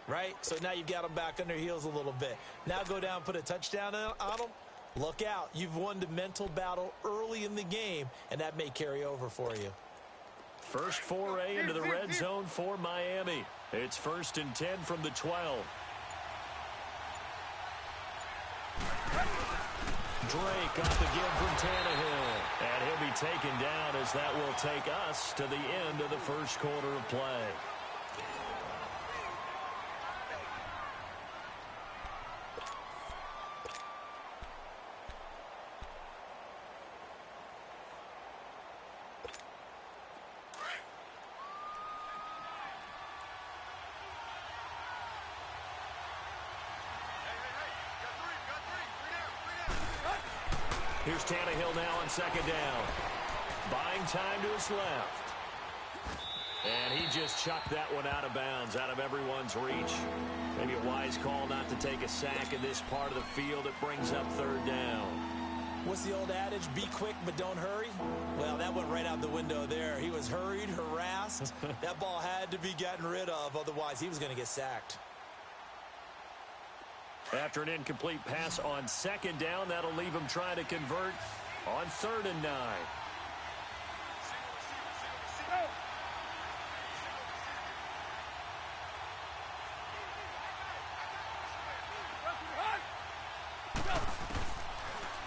right? So now you've got them back on their heels a little bit. Now go down, put a touchdown on them. Look out. You've won the mental battle early in the game, and that may carry over for you. First foray into the red zone for Miami. It's 1st and 10 from the 12. Drake off again from Tannehill. And he'll be taken down as that will take us to the end of the first quarter of play. Here's Tannehill now on 2nd down. Buying time to his left. And he just chucked that one out of bounds, out of everyone's reach. Maybe a wise call not to take a sack in this part of the field. It brings up 3rd down. What's the old adage? Be quick, but don't hurry? Well, that went right out the window there. He was hurried, harassed. That ball had to be gotten rid of. Otherwise, he was going to get sacked. After an incomplete pass on 2nd down, that'll leave him trying to convert on 3rd and 9.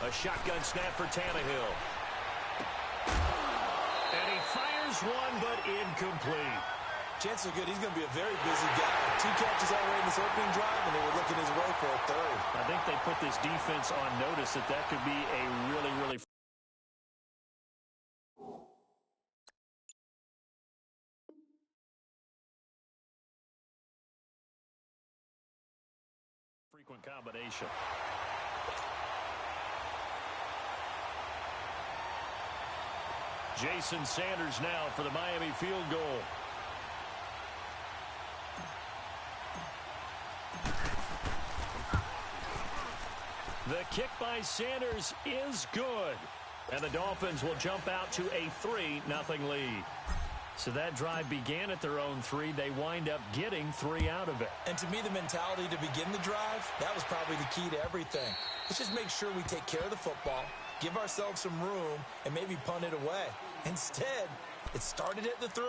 A shotgun snap for Tannehill. And he fires one, but incomplete. Chances are good he's going to be a very busy guy. 2 catches already in this opening drive, and they were looking his way for a 3rd. I think they put this defense on notice that that could be a really frequent combination. Jason Sanders now for the Miami field goal. The kick by Sanders is good. And the Dolphins will jump out to a 3-0 lead. So that drive began at their own 3. They wind up getting 3 out of it. And to me, the mentality to begin the drive, that was probably the key to everything. Let's just make sure we take care of the football, give ourselves some room, and maybe punt it away. Instead, it started at the 3,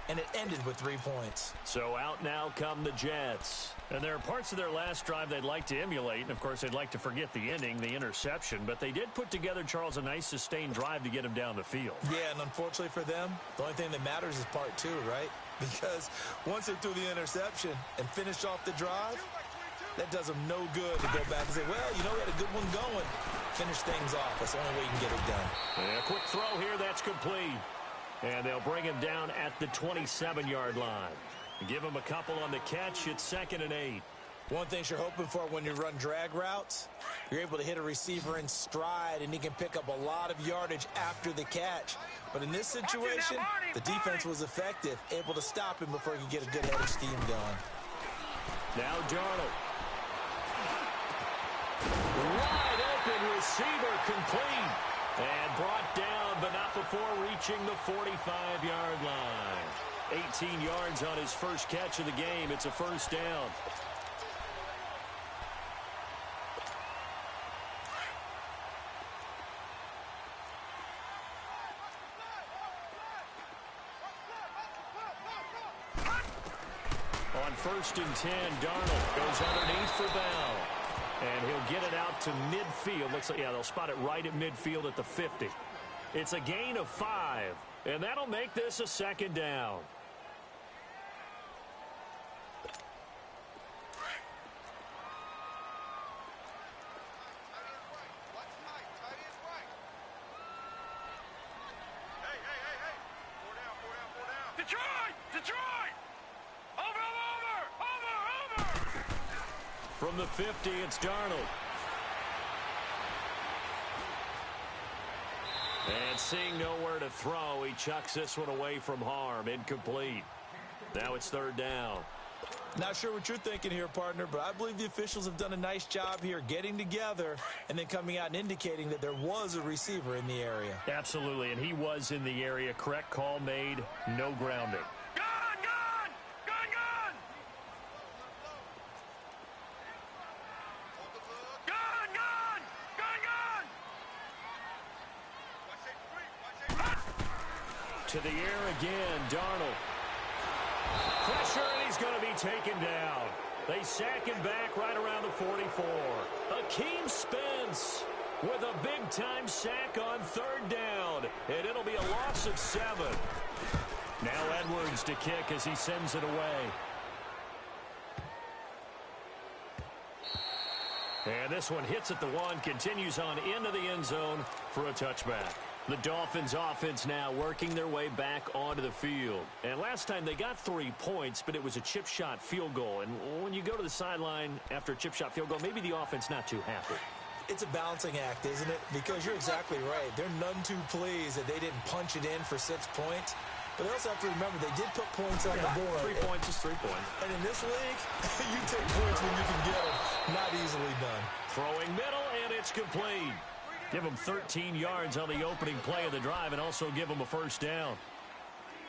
and it ended with 3 points. So out now come the Jets. And there are parts of their last drive they'd like to emulate. And, of course, they'd like to forget the ending, the interception. But they did put together, Charles, a nice sustained drive to get him down the field. Yeah, and unfortunately for them, the only thing that matters is part 2, right? Because once they threw the interception and finished off the drive, that does them no good to go back and say, well, you know, we had a good one going. Finish things off. That's the only way you can get it done. And a quick throw here. That's complete. And they'll bring him down at the 27-yard line. Give him a couple on the catch. It's 2nd and 8. One thing you're hoping for when you run drag routes, you're able to hit a receiver in stride, and he can pick up a lot of yardage after the catch. But in this situation, the defense was effective, able to stop him before he could get a good head of steam going. Now Darnold. Wide open receiver complete. And brought down, but not before reaching the 45-yard line. 18 yards on his first catch of the game. It's a 1st down. On 1st and 10, Darnold goes underneath for Bell. And he'll get it out to midfield. Looks like, yeah, they'll spot it right at midfield at the 50. It's a gain of 5, and that'll make this a 2nd down. From the 50, it's Darnold. And seeing nowhere to throw, he chucks this one away from harm. Incomplete. Now it's 3rd down. Not sure what you're thinking here, partner, but I believe the officials have done a nice job here getting together and then coming out and indicating that there was a receiver in the area. Absolutely, and he was in the area. Correct call made. No grounding. To the air again, Darnold. Pressure, and he's going to be taken down. They sack him back right around the 44. Akeem Spence with a big-time sack on third down, and it'll be a loss of 7. Now Edwards to kick as he sends it away. And this one hits at the 1, continues on into the end zone for a touchback. The Dolphins offense now working their way back onto the field. And last time they got 3 points, but it was a chip shot field goal. And when you go to the sideline after a chip shot field goal, maybe the offense not too happy. It's a balancing act, isn't it? Because you're exactly right. They're none too pleased that they didn't punch it in for 6 points. But they also have to remember they did put points on the board. 3 points is 3 points. And in this league, you take points when you can get them. Not easily done. Throwing middle, and it's complete. Give them 13 yards on the opening play of the drive and also give them a first down.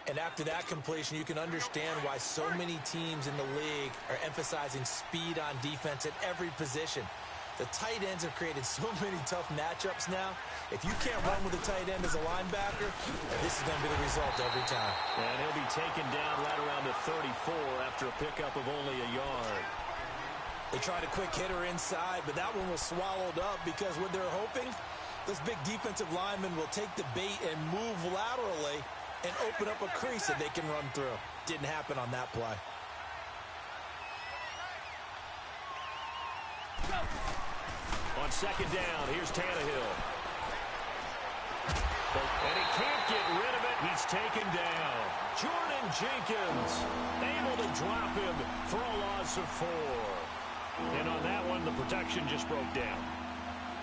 And after that completion, you can understand why so many teams in the league are emphasizing speed on defense at every position. The tight ends have created so many tough matchups now. If you can't run with a tight end as a linebacker, this is going to be the result every time. And he'll be taken down right around the 34 after a pickup of only a yard. They tried a quick hitter inside, but that one was swallowed up because what they're hoping, those big defensive linemen will take the bait and move laterally and open up a crease that they can run through. Didn't happen on that play. On second down, here's Tannehill. And he can't get rid of it. He's taken down. Jordan Jenkins able to drop him for a loss of 4. And on that one, the protection just broke down.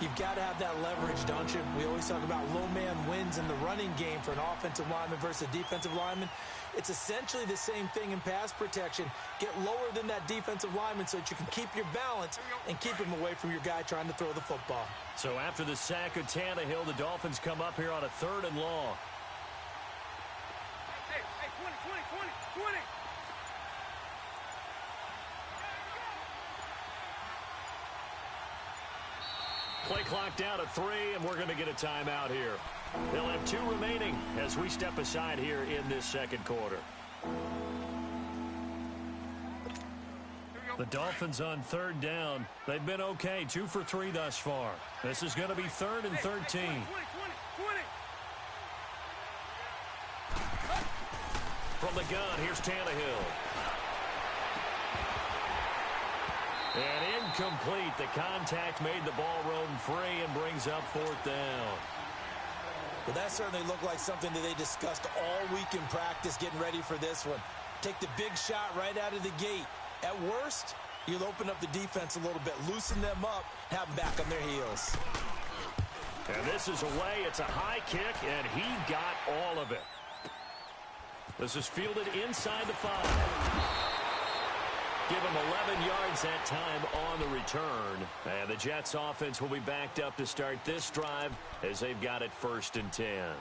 You've got to have that leverage, don't you? We always talk about low man wins in the running game for an offensive lineman versus a defensive lineman. It's essentially the same thing in pass protection. Get lower than that defensive lineman so that you can keep your balance and keep him away from your guy trying to throw the football. So after the sack of Tannehill, the Dolphins come up here on a 3rd and long. Hey, 20. Play clock down at 3, and we're going to get a timeout here. They'll have 2 remaining as we step aside here in this second quarter. The Dolphins on 3rd down. They've been okay, 2 for 3 thus far. This is going to be 3rd and 13. From the gun, here's Tannehill. And incomplete. The contact made the ball roam free and brings up 4th down. Well, that certainly looked like something that they discussed all week in practice getting ready for this one. Take the big shot right out of the gate. At worst, you'll open up the defense a little bit, loosen them up, have them back on their heels. And this is away. It's a high kick, and he got all of it. This is fielded inside the 5. Give him 11 yards that time on the return. And the Jets offense will be backed up to start this drive as they've got it 1st and 10.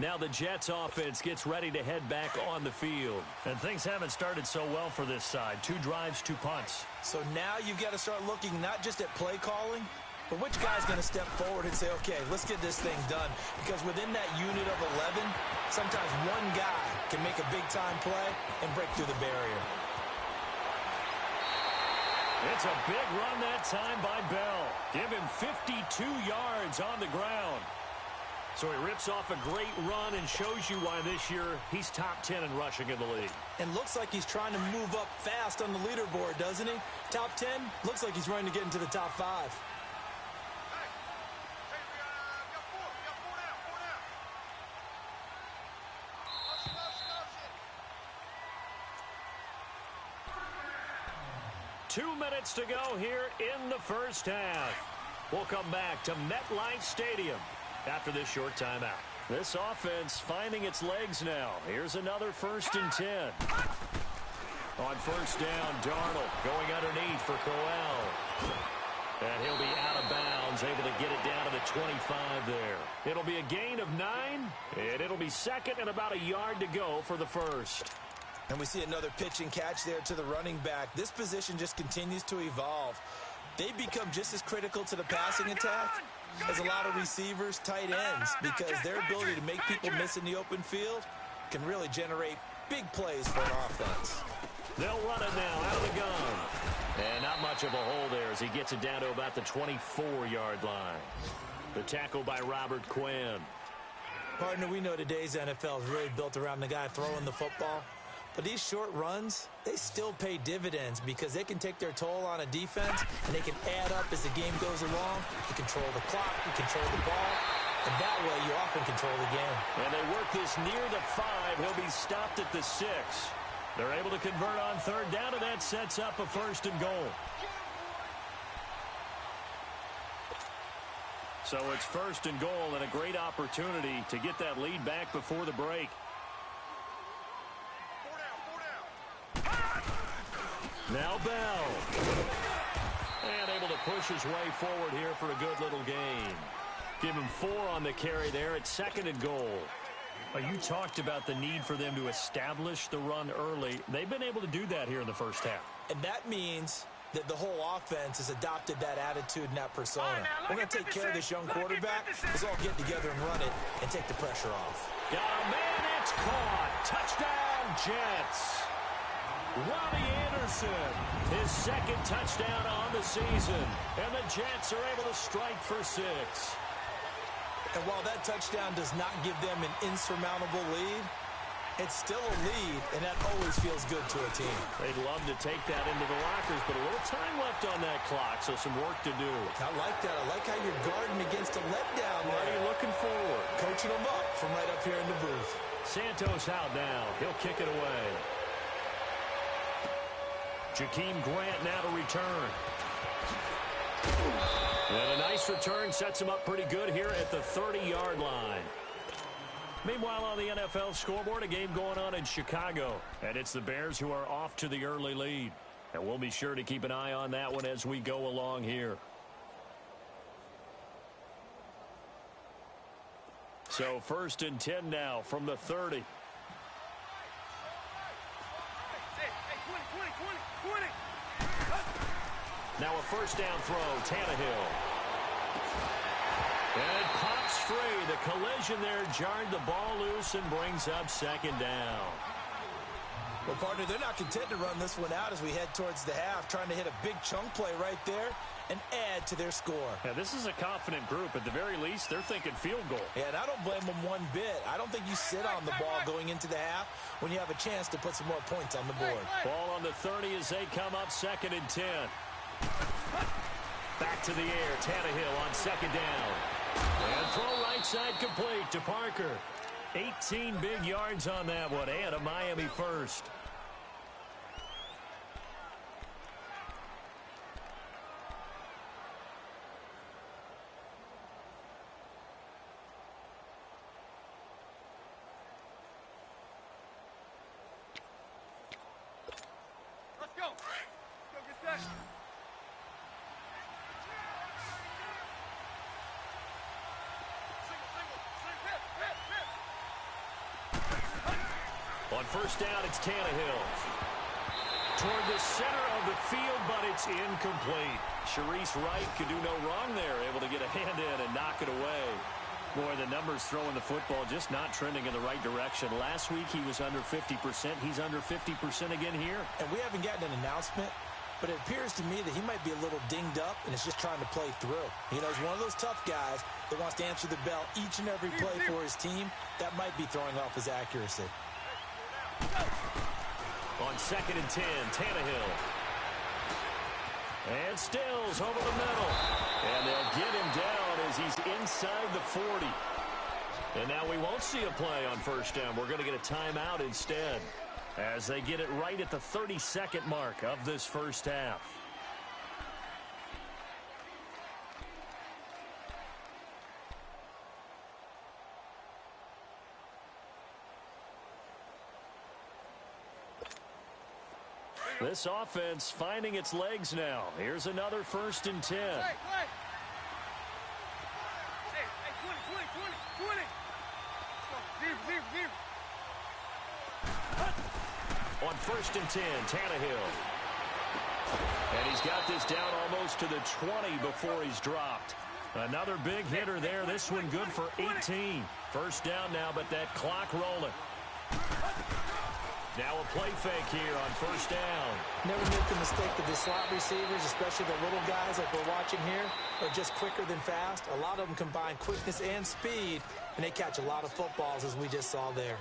Now the Jets offense gets ready to head back on the field. And things haven't started so well for this side. 2 drives, 2 punts. So now you've got to start looking not just at play calling, but which guy's going to step forward and say, okay, let's get this thing done. Because within that unit of 11, sometimes one guy can make a big-time play and break through the barrier. It's a big run that time by Bell. Give him 52 yards on the ground. So he rips off a great run and shows you why this year he's top 10 in rushing in the league. And looks like he's trying to move up fast on the leaderboard, doesn't he? Top 10, looks like he's running to get into the top 5. 2 minutes to go here in the first half. We'll come back to MetLife Stadium after this short timeout. This offense finding its legs now. Here's another 1st and 10. On 1st down, Darnold going underneath for Crowell. And he'll be out of bounds, able to get it down to the 25 there. It'll be a gain of 9, and it'll be 2nd and about a yard to go for the 1st. And we see another pitch and catch there to the running back. This position just continues to evolve. They become just as critical to the passing attack as a lot of receivers, tight ends, because their ability to make people miss in the open field can really generate big plays for an offense. They'll run it now out of the gun. And not much of a hole there as he gets it down to about the 24-yard line. The tackle by Robert Quinn. Partner, we know today's NFL is really built around the guy throwing the football. But these short runs, they still pay dividends because they can take their toll on a defense and they can add up as the game goes along. You control the clock, you control the ball, and that way you often control the game. And they work this near the 5. He'll be stopped at the 6. They're able to convert on third down, and that sets up a 1st and goal. So it's 1st and goal and a great opportunity to get that lead back before the break. Now Bell. And able to push his way forward here for a good little gain. Give him 4 on the carry there at 2nd and goal. You talked about the need for them to establish the run early. They've been able to do that here in the first half. And that means that the whole offense has adopted that attitude and that persona. We're going to take care of this young quarterback. Let's all get together and run it and take the pressure off. Got a man, it's caught. Touchdown, Jets. Robbie Anderson, his 2nd touchdown on the season. And the Jets are able to strike for 6. And while that touchdown does not give them an insurmountable lead, it's still a lead, and that always feels good to a team. They'd love to take that into the lockers, but a little time left on that clock, so some work to do. I like that. I like how you're guarding against a letdown. Why are you looking forward? Coaching them up from right up here in the booth. Santos out now. He'll kick it away. Jakeem Grant now to return. And a nice return sets him up pretty good here at the 30-yard line. Meanwhile, on the NFL scoreboard, a game going on in Chicago. And it's the Bears who are off to the early lead. And we'll be sure to keep an eye on that one as we go along here. So 1st and 10 now from the 30. Hey, 20. Now a 1st down throw, Tannehill. And it pops free. The collision there jarred the ball loose and brings up 2nd down. Well, partner, they're not content to run this one out as we head towards the half, trying to hit a big chunk play right there and add to their score. Yeah, this is a confident group. At the very least, they're thinking field goal. Yeah, and I don't blame them one bit. I don't think you sit on the ball going into the half when you have a chance to put some more points on the board. Ball on the 30 as they come up 2nd and 10. Back to the air. Tannehill on 2nd down. And throw right side complete to Parker. 18 big yards on that one, and a Miami 1st. Let's go. Let's go get that. On 1st down, it's Tannehill. Toward the center of the field, but it's incomplete. Sharice Wright could do no wrong there, able to get a hand in and knock it away. Boy, the numbers throwing the football just not trending in the right direction. Last week, he was under 50%. He's under 50% again here. And we haven't gotten an announcement, but it appears to me that he might be a little dinged up and is just trying to play through. You know, he's one of those tough guys that wants to answer the bell each and every play for his team. That might be throwing off his accuracy. On 2nd and 10, Tannehill. And Stills over the middle. And they'll get him down as he's inside the 40. And now we won't see a play on 1st down. We're going to get a timeout instead as they get it right at the 32nd mark of this first half. This offense finding its legs now. Here's another 1st and 10. Hey, 20. Zero. On 1st and 10, Tannehill. And he's got this down almost to the 20 before he's dropped. Another big hitter there. This one good for 18. 1st down now, but that clock rolling. Now a play fake here on first down. Never make the mistake that the slot receivers, especially the little guys like we're watching here, are just quicker than fast. A lot of them combine quickness and speed, and they catch a lot of footballs, as we just saw there.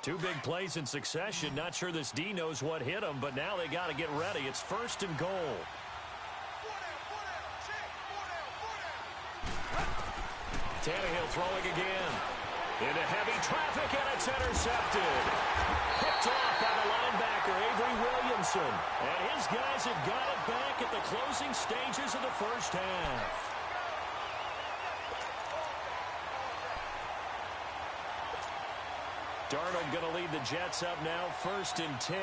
Two big plays in succession. Not sure this D knows what hit him, but now they got to get ready. It's first and goal. Tannehill throwing again. Into heavy traffic, and it's intercepted. Picked off by the linebacker, Avery Williamson. And his guys have got it back at the closing stages of the first half. Darnold going to lead the Jets up now, first and 10.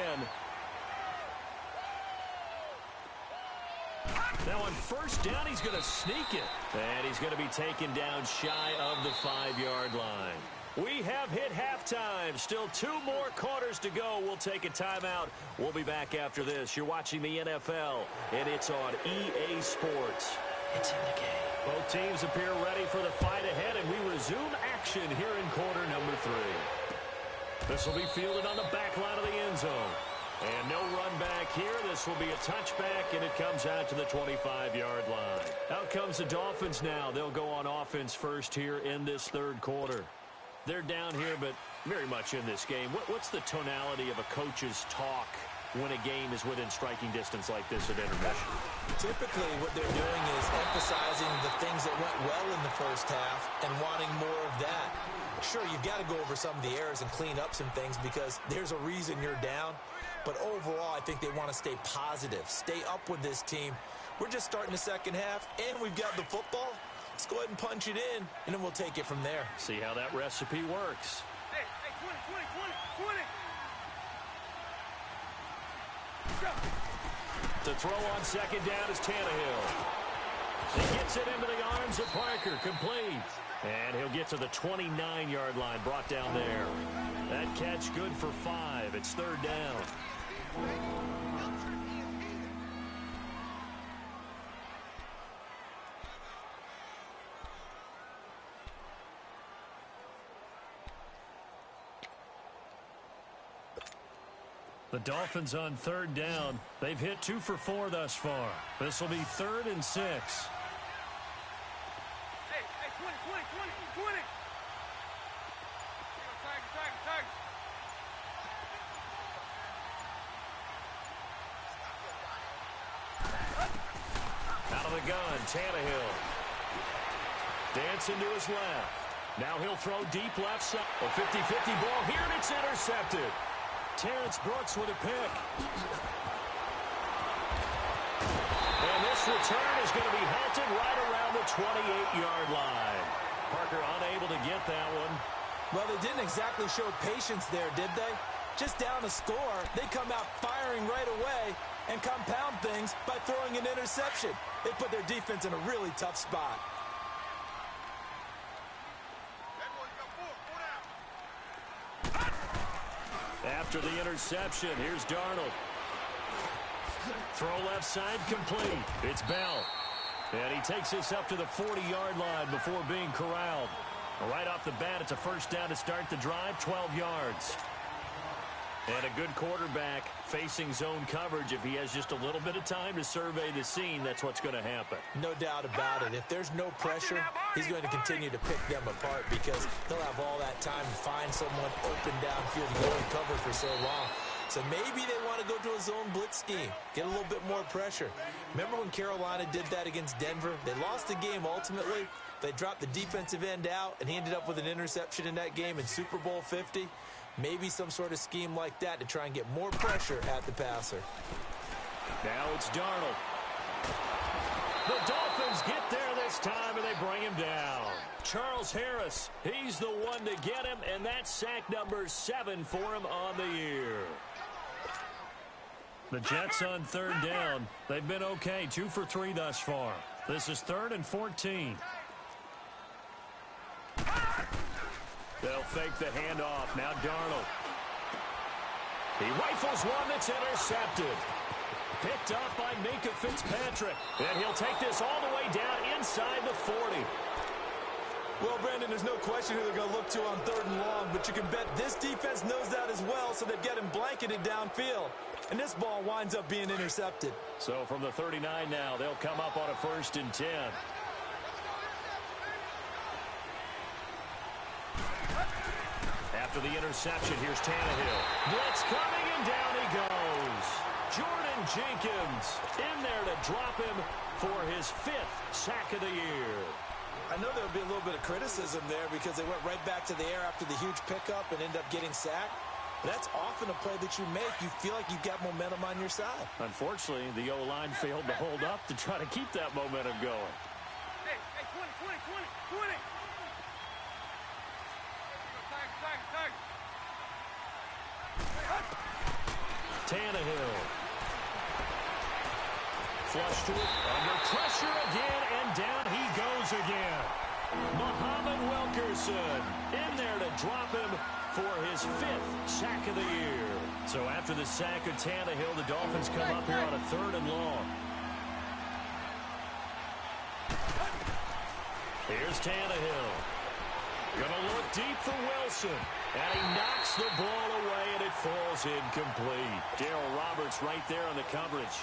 Now on first down, he's going to sneak it. And he's going to be taken down shy of the 5-yard line. We have hit halftime. Still 2 more quarters to go. We'll take a timeout. We'll be back after this. You're watching the NFL, and it's on EA Sports. It's in the game. Both teams appear ready for the fight ahead, and we resume action here in quarter number 3. This will be fielded on the back line of the end zone. And no run back here. This will be a touchback, and it comes out to the 25-yard line. Out comes the Dolphins now. They'll go on offense first here in this third quarter. They're down here, but very much in this game. What's the tonality of a coach's talk when a game is within striking distance like this at intermission? Typically, what they're doing is emphasizing the things that went well in the first half and wanting more of that. Sure, you've got to go over some of the errors and clean up some things because there's a reason you're down. But overall, I think they want to stay positive, stay up with this team. We're just starting the second half, and we've got the football. Let's go ahead and punch it in, and then we'll take it from there. See how that recipe works. Hey, 20. The throw on second down is Tannehill. He gets it into the arms of Parker, complete. And he'll get to the 29-yard line, brought down there. That catch good for 5. It's third down. The Dolphins on third down. They've hit 2 for 4 thus far. This will be 3rd and 6. Hey, 20. Tiger. Out of the gun, Tannehill. Dancing to his left. Now he'll throw deep left side. A 50-50 ball here, and it's intercepted. Terrence Brooks with a pick. And this return is going to be halted right around the 28-yard line. Parker unable to get that one. Well, they didn't exactly show patience there, did they? Just down a score, they come out firing right away and compound things by throwing an interception. They put their defense in a really tough spot. After the interception, here's Darnold. Throw left side complete. It's Bell. And he takes this up to the 40-yard line before being corralled. Right off the bat, it's a first down to start the drive, 12 yards. And a good quarterback facing zone coverage. If he has just a little bit of time to survey the scene, that's what's going to happen. No doubt about it. If there's no pressure, he's going to continue to pick them apart because he'll have all that time to find someone open downfield to go and cover for so long. So maybe they want to go to a zone blitz scheme, get a little bit more pressure. Remember when Carolina did that against Denver? They lost the game ultimately. They dropped the defensive end out, and he ended up with an interception in that game in Super Bowl 50. Maybe some sort of scheme like that to try and get more pressure at the passer. Now it's Darnold. The Dolphins get there this time, and they bring him down. Charles Harris, he's the one to get him, and that's sack number 7 for him on the year. The Jets on third down. They've been okay, 2 for 3 thus far. This is 3rd and 14. They'll fake the handoff. Now Darnold. He rifles one that's intercepted. Picked up by Minkah Fitzpatrick. And he'll take this all the way down inside the 40. Well, Brandon, there's no question who they're going to look to on 3rd and long, but you can bet this defense knows that as well, so they've got him blanketed downfield. And this ball winds up being intercepted. So from the 39 now, they'll come up on a 1st and 10. After the interception, here's Tannehill. Blitz coming, and down he goes. Jordan Jenkins in there to drop him for his 5th sack of the year. I know there'll be a little bit of criticism there because they went right back to the air after the huge pickup and end up getting sacked. But that's often a play that you make. You feel like you've got momentum on your side. Unfortunately, the O-line failed to hold up to try to keep that momentum going. Hey, 20. Tannehill. Flush to it. Under pressure again, and down he goes again. Muhammad Wilkerson in there to drop him for his 5th sack of the year. So after the sack of Tannehill, the Dolphins come up here on a 3rd and long. Here's Tannehill. Gonna look deep for Wilson. And he knocks the ball away, and it falls incomplete. Darryl Roberts right there on the coverage.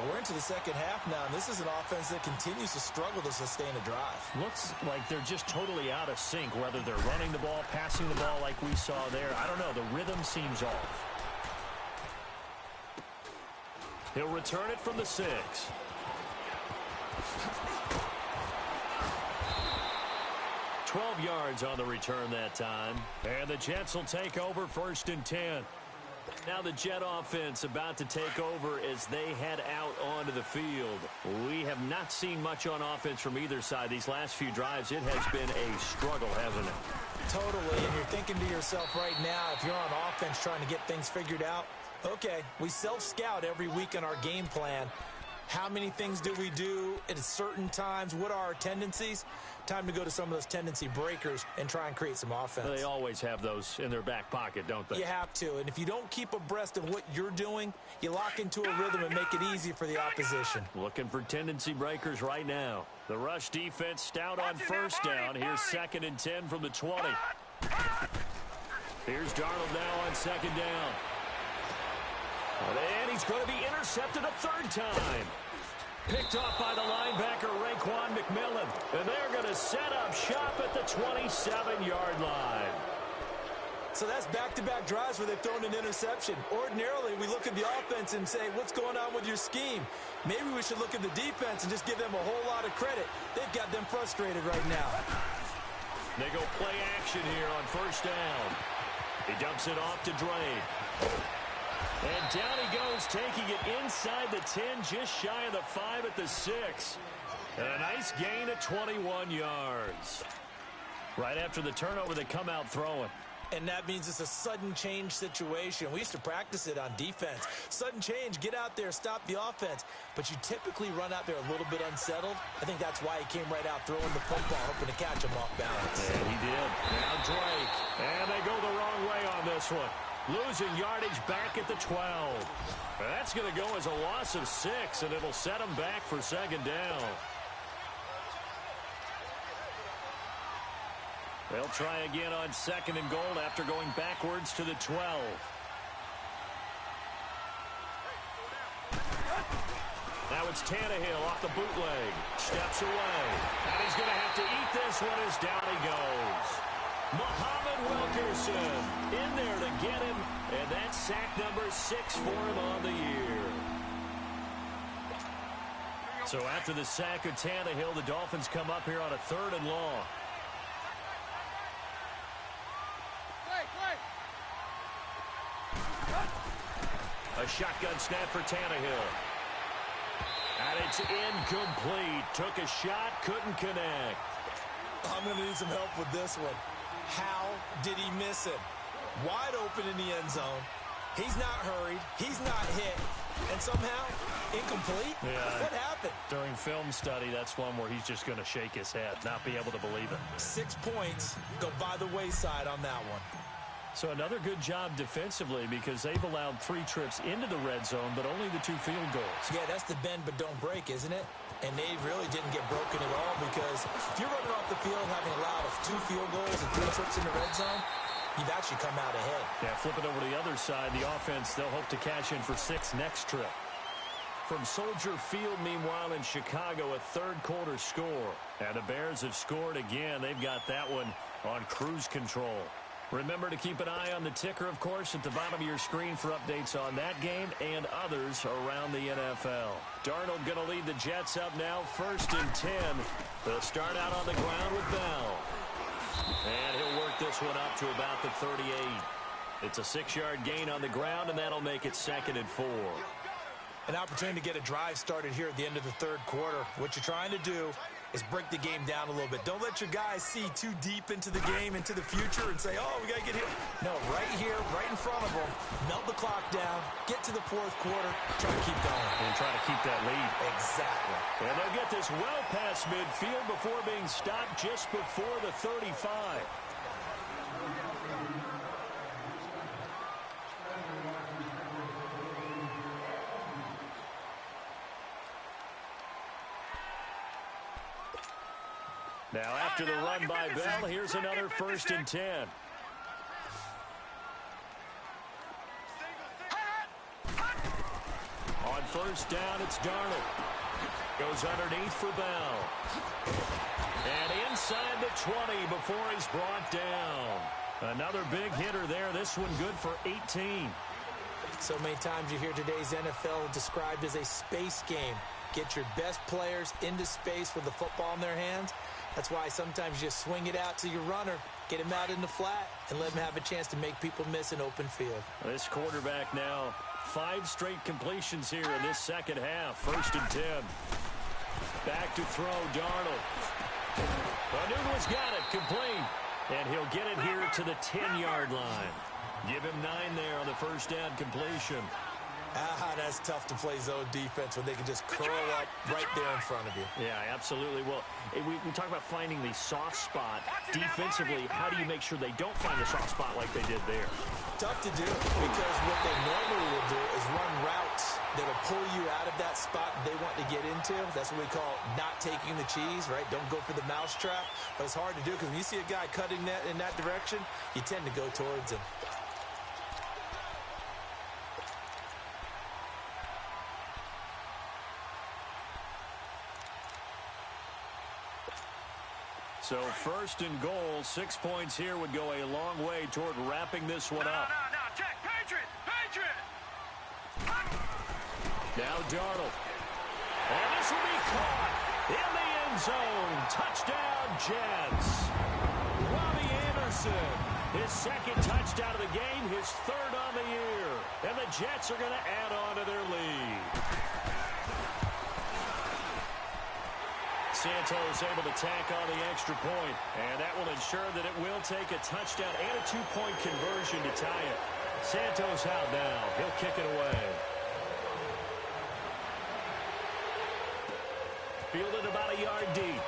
We're into the second half now, and this is an offense that continues to struggle to sustain a drive. Looks like they're just totally out of sync, whether they're running the ball, passing the ball like we saw there. I don't know. The rhythm seems off. He'll return it from the 6. $12 yards on the return that time. And the Jets will take over 1st and 10. Now the Jet offense about to take over as they head out onto the field. We have not seen much on offense from either side. These last few drives, it has been a struggle, hasn't it? Totally, and you're thinking to yourself right now, if you're on offense trying to get things figured out, okay, we self-scout every week in our game plan. How many things do we do at certain times? What are our tendencies? Time to go to some of those tendency breakers and try and create some offense. They always have those in their back pocket, don't they? You have to, and if you don't keep abreast of what you're doing, you lock into a rhythm and make it easy for the opposition. Looking for tendency breakers right now. The rush defense stout on 1st down. Here's 2nd and 10 from the 20. Here's Darnold now on 2nd down. And he's going to be intercepted a 3rd time. Picked off by the linebacker, Raekwon McMillan. And they're going to set up shop at the 27-yard line. So that's back-to-back drives where they've thrown an interception. Ordinarily, we look at the offense and say, what's going on with your scheme? Maybe we should look at the defense and just give them a whole lot of credit. They've got them frustrated right now. They go play action here on 1st down. He dumps it off to Drake. And down he goes, taking it inside the 10, just shy of the 5 at the 6. And a nice gain of 21 yards. Right after the turnover, they come out throwing. And that means it's a sudden change situation. We used to practice it on defense. Sudden change, get out there, stop the offense. But you typically run out there a little bit unsettled. I think that's why he came right out throwing the football, hoping to catch him off balance. And he did. Now Drake. And they go the wrong way on this one. Losing yardage back at the 12. That's going to go as a loss of 6, and it'll set them back for 2nd down. They'll try again on 2nd and goal after going backwards to the 12. Now it's Tannehill off the bootleg. Steps away. And he's going to have to eat this one as down he goes. Muhammad Wilkerson in there to get him. And that's sack number 6 for him on the year. So after the sack of Tannehill, the Dolphins come up here on a 3rd and long. A shotgun snap for Tannehill. And it's incomplete. Took a shot, couldn't connect. I'm going to need some help with this one. How did he miss him? Wide open in the end zone. He's not hurried. He's not hit. And somehow, incomplete? Yeah. What happened? During film study, that's one where he's just going to shake his head, not be able to believe it. 6 points go by the wayside on that one. So another good job defensively because they've allowed 3 trips into the red zone, but only the 2 field goals. Yeah, that's the bend but don't break, isn't it? And they really didn't get broken at all because if you're running off the field having allowed 2 field goals and 3 trips in the red zone, you've actually come out ahead. Yeah, flip it over to the other side. The offense, they'll hope to cash in for 6 next trip. From Soldier Field, meanwhile, in Chicago, a third-quarter score. And the Bears have scored again. They've got that one on cruise control. Remember to keep an eye on the ticker, of course, at the bottom of your screen for updates on that game and others around the NFL. Darnold going to lead the Jets up now, 1st and 10. They'll start out on the ground with Bell. And he'll work this one up to about the 38. It's a 6-yard gain on the ground, and that'll make it 2nd and 4. An opportunity to get a drive started here at the end of the third quarter. What you're trying to do is break the game down a little bit. Don't let your guys see too deep into the game, into the future, and say, oh, we got to get here. No, right here, right in front of them, melt the clock down, get to the fourth quarter, try to keep going. And try to keep that lead. Exactly. And they'll get this well past midfield before being stopped just before the 35. Now, after the run by Bell, here's another 1st and 10. On 1st down, it's Darnold. Goes underneath for Bell. And inside the 20 before he's brought down. Another big hitter there. This one good for 18. So many times you hear today's NFL described as a space game. Get your best players into space with the football in their hands. That's why sometimes you just swing it out to your runner, get him out in the flat, and let him have a chance to make people miss an open field. This quarterback now, 5 straight completions here in this second half. 1st and 10. Back to throw, Darnold. Newman's got it, complete. And he'll get it here to the 10-yard line. Give him 9 there on the 1st down completion. That's tough to play zone defense when they can just curl up right there in front of you. Yeah, absolutely. Well, we talk about finding the soft spot. Defensively, how do you make sure they don't find the soft spot like they did there? Tough to do because what they normally will do is run routes that will pull you out of that spot they want to get into. That's what we call not taking the cheese, right? Don't go for the mousetrap. But it's hard to do because when you see a guy cutting that in that direction, you tend to go towards him. So 1st and goal, 6 points here would go a long way toward wrapping this one up. No, check, Patriot! Now Darnold. And this will be caught in the end zone. Touchdown, Jets. Robbie Anderson, his 2nd touchdown of the game, his 3rd on the year. And the Jets are going to add on to their lead. Santos able to tack on the extra point, and that will ensure that it will take a touchdown and a 2-point conversion to tie it. Santos out now. He'll kick it away. Fielded about a yard deep.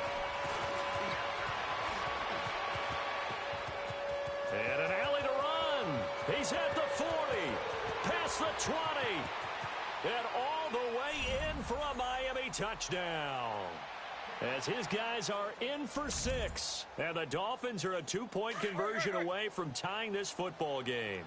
And an alley to run. He's at the 40, past the 20, and all the way in for a Miami touchdown. As his guys are in for 6. And the Dolphins are a 2-point conversion away from tying this football game.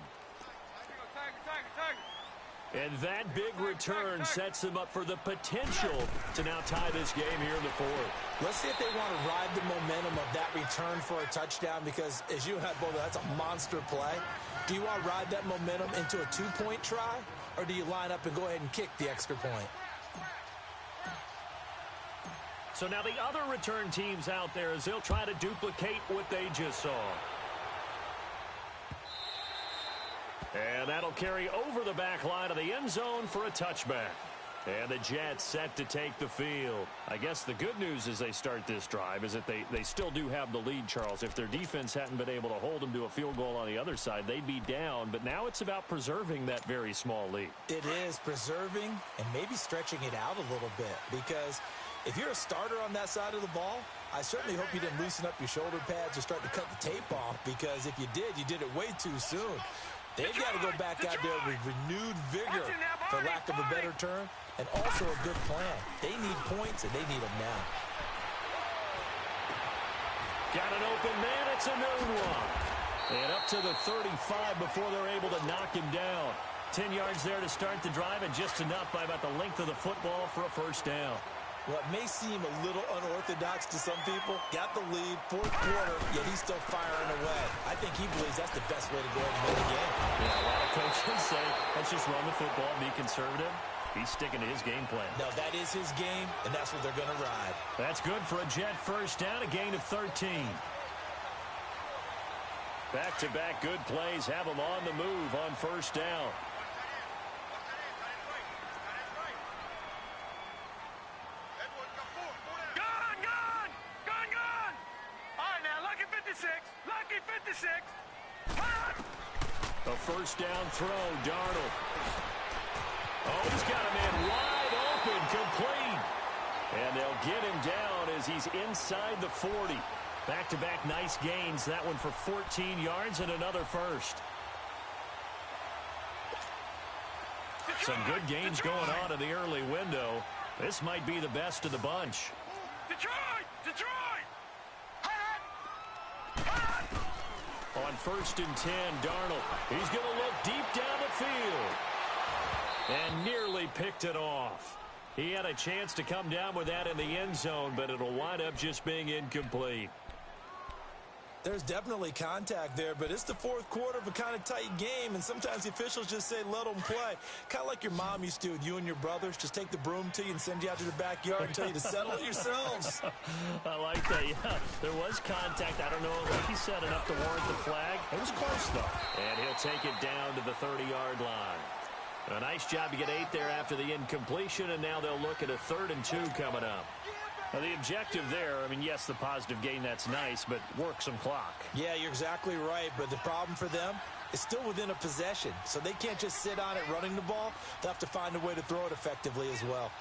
And that big return sets them up for the potential to now tie this game here in the 4th. Let's see if they want to ride the momentum of that return for a touchdown because, as you and I both know, that's a monster play. Do you want to ride that momentum into a 2-point try, or do you line up and go ahead and kick the extra point? So now the other return teams out there as they'll try to duplicate what they just saw. And that'll carry over the back line of the end zone for a touchback. And the Jets set to take the field. I guess the good news as they start this drive is that they still do have the lead, Charles. If their defense hadn't been able to hold them to a field goal on the other side, they'd be down. But now it's about preserving that very small lead. It is preserving and maybe stretching it out a little bit because if you're a starter on that side of the ball, I certainly hope you didn't loosen up your shoulder pads or start to cut the tape off, because if you did it way too soon. They've got to go back out there with renewed vigor, for lack of a better term, and also a good plan. They need points, and they need them now. Got an open man. It's Enunwa. And up to the 35 before they're able to knock him down. 10 yards there to start the drive, and just enough by about the length of the football for a first down. What may seem a little unorthodox to some people, got the lead, fourth quarter, yet he's still firing away. I think he believes that's the best way to go ahead and win the game. Yeah, a lot of coaches say, let's just run the football and be conservative. He's sticking to his game plan. No, that is his game, and that's what they're going to ride. That's good for a Jet first down, a gain of 13. Back-to-back good plays have them on the move on first down. Lucky 56. A first down throw, Darnold. Oh, he's got a man wide open, complete. And they'll get him down as he's inside the 40. Back-to-back nice gains. That one for 14 yards and another first. Some good gains going on in the early window. This might be the best of the bunch. Detroit! On 1st and 10, Darnold. He's going to look deep down the field. And nearly picked it off. He had a chance to come down with that in the end zone, but it'll wind up just being incomplete. There's definitely contact there, but it's the fourth quarter of a kind of tight game, and sometimes the officials just say, let them play. Kind of like your mom used to with you and your brothers. Just take the broom to you and send you out to the backyard and tell you to settle it yourselves. I like that, yeah. There was contact. I don't know, like he said, enough to warrant the flag. It was close, though. And he'll take it down to the 30-yard line. A nice job to get 8 there after the incompletion, and now they'll look at a 3rd and 2 coming up. Now, the objective there, I mean, yes, the positive gain, that's nice, but work some clock. Yeah, you're exactly right, but the problem for them is still within a possession, so they can't just sit on it running the ball. They'll have to find a way to throw it effectively as well.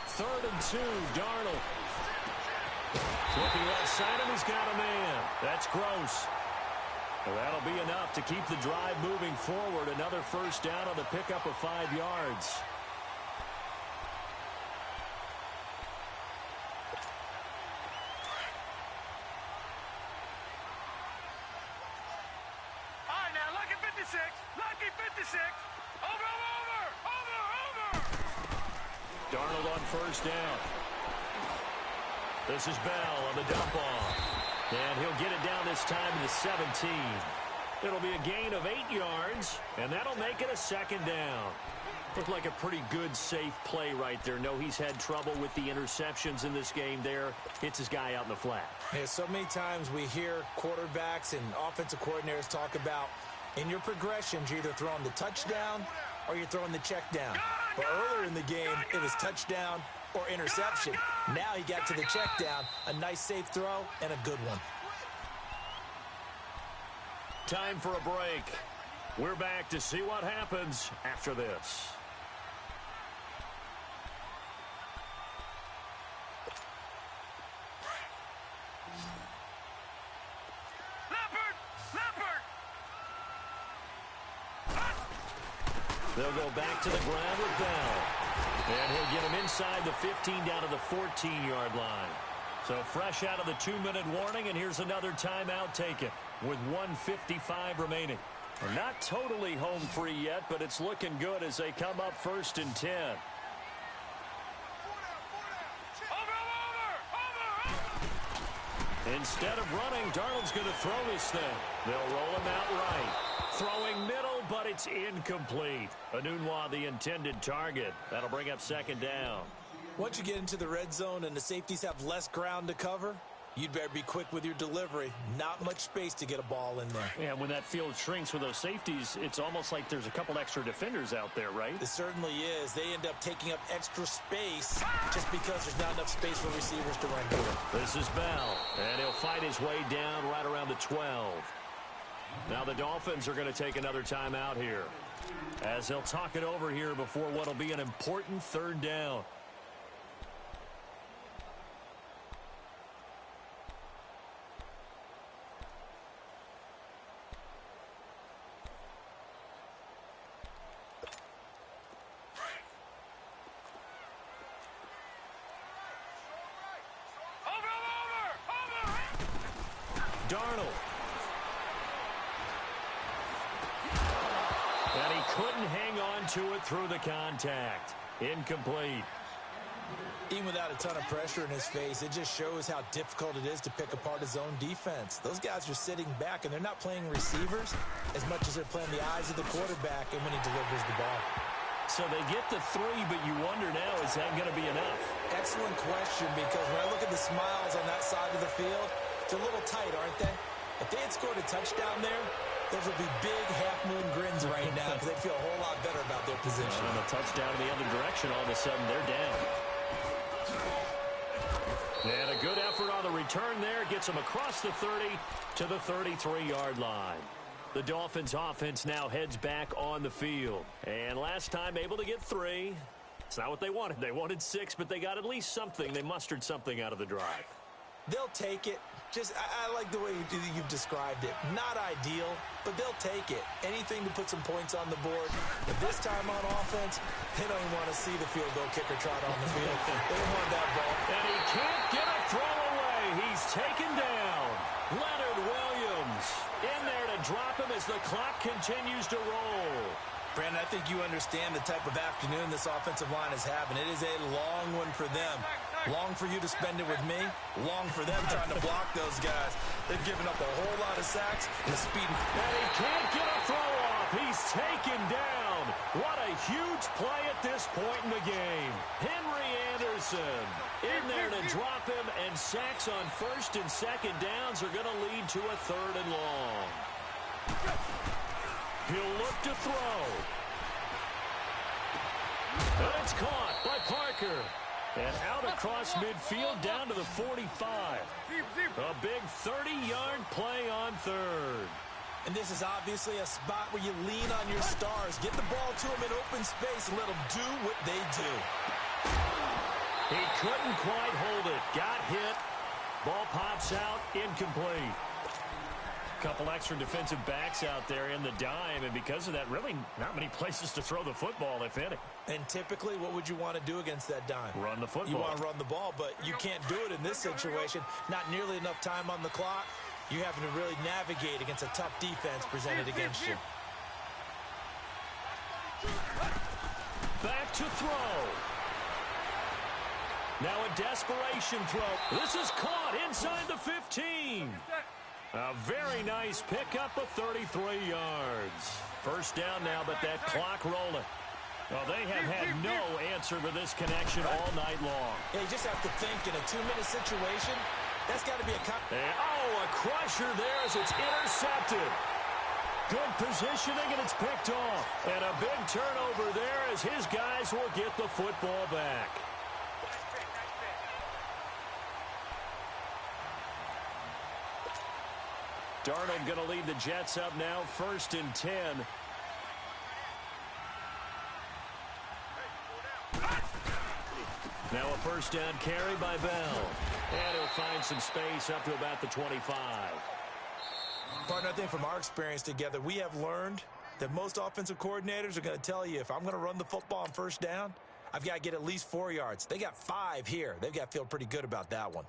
Third and 2, Darnold. Looking right side him, he's got a man. That's Gross. Well, that'll be enough to keep the drive moving forward. Another first down on the pickup of 5 yards. All right, now, lucky 56. Lucky 56. Over. Darnold on first down. This is Bell on the dump off. And he'll get it down this time to the 17. It'll be a gain of 8 yards, and that'll make it a second down. Looked like a pretty good, safe play right there. No, he's had trouble with the interceptions in this game there. Hits his guy out in the flat. Yeah, so many times we hear quarterbacks and offensive coordinators talk about in your progressions, you're either throwing the touchdown or you're throwing the check down. But earlier in the game, it was touchdown or interception. Now he got to the check down, a nice safe throw, and a good one. Time for a break. We're back to see what happens after this. They'll go back to the ground with Bell. And he'll get him inside the 15 down to the 14-yard line. So fresh out of the 2-minute warning, and here's another timeout taken with 1:55 remaining. We're not totally home free yet, but it's looking good as they come up 1st and 10. Instead of running, Darnold's going to throw this thing. They'll roll him out right. Throwing middle, but it's incomplete. Enunwa, the intended target. That'll bring up 2nd down. Once you get into the red zone and the safeties have less ground to cover, You'd better be quick with your delivery. Not much space to get a ball in there. Yeah, when that field shrinks with those safeties, it's almost like there's a couple extra defenders out there, right? It certainly is. They end up taking up extra space just because there's not enough space for receivers to run through. This is Bell, and he'll fight his way down right around the 12. Now the Dolphins are going to take another timeout here, as they'll talk it over here before what will be an important third down. Darnold. And he couldn't hang on to it through the contact. Incomplete. Even without a ton of pressure in his face, it just shows how difficult it is to pick apart his own defense. Those guys are sitting back, and they're not playing receivers as much as they're playing the eyes of the quarterback and when he delivers the ball. So they get the 3, but you wonder now, is that going to be enough? Excellent question, because when I look at the smiles on that side of the field, they're a little tight, aren't they? If they had scored a touchdown there, those would be big half-moon grins right now because they'd feel a whole lot better about their position. And a touchdown in the other direction, all of a sudden they're down. And a good effort on the return there gets them across the 30 to the 33-yard line. The Dolphins offense now heads back on the field. And last time able to get 3. It's not what they wanted. They wanted 6, but they got at least something. They mustered something out of the drive. They'll take it. I like the way you've described it. Not ideal, but they'll take it. Anything to put some points on the board. But this time on offense, they don't even want to see the field goal kicker trot on the field. They don't want that ball. And he can't get a throw away. He's taken down. Leonard Williams in there to drop him as the clock continues to roll. Brandon, I think you understand the type of afternoon this offensive line is having. It is a long one for them. Long for you to spend it with me. Long for them trying to block those guys. They've given up a whole lot of sacks and speed. And he can't get a throw off. He's taken down. What a huge play at this point in the game. Henry Anderson in there to drop him, and sacks on first and second downs are going to lead to a 3rd and long. He'll look to throw. And it's caught by Parker. And out across midfield down to the 45. A big 30-yard play on 3rd. And this is obviously a spot where you lean on your stars. Get the ball to them in open space and let them do what they do. He couldn't quite hold it. Got hit. Ball pops out. Incomplete. Couple extra defensive backs out there in the dime, and because of that, really not many places to throw the football, if any. And typically, what would you want to do against that dime? Run the football. You want to run the ball, but you can't do it in this situation. Not nearly enough time on the clock. You're having to really navigate against a tough defense presented against you. Back to throw. Now a desperation throw. This is caught inside the 15. A very nice pickup of 33 yards. First down now, but that clock rolling. Well, they have had no answer for this connection all night long. Yeah, you just have to think in a 2-minute situation, that's got to be a... a crusher there as it's intercepted. Good positioning, and it's picked off. And a big turnover there as his guys will get the football back. Darnold going to lead the Jets up now, 1st and 10. Now a first down carry by Bell. And he'll find some space up to about the 25. Partner, I think from our experience together, we have learned that most offensive coordinators are going to tell you, if I'm going to run the football on first down, I've got to get at least 4 yards. They got 5 here. They've got to feel pretty good about that one.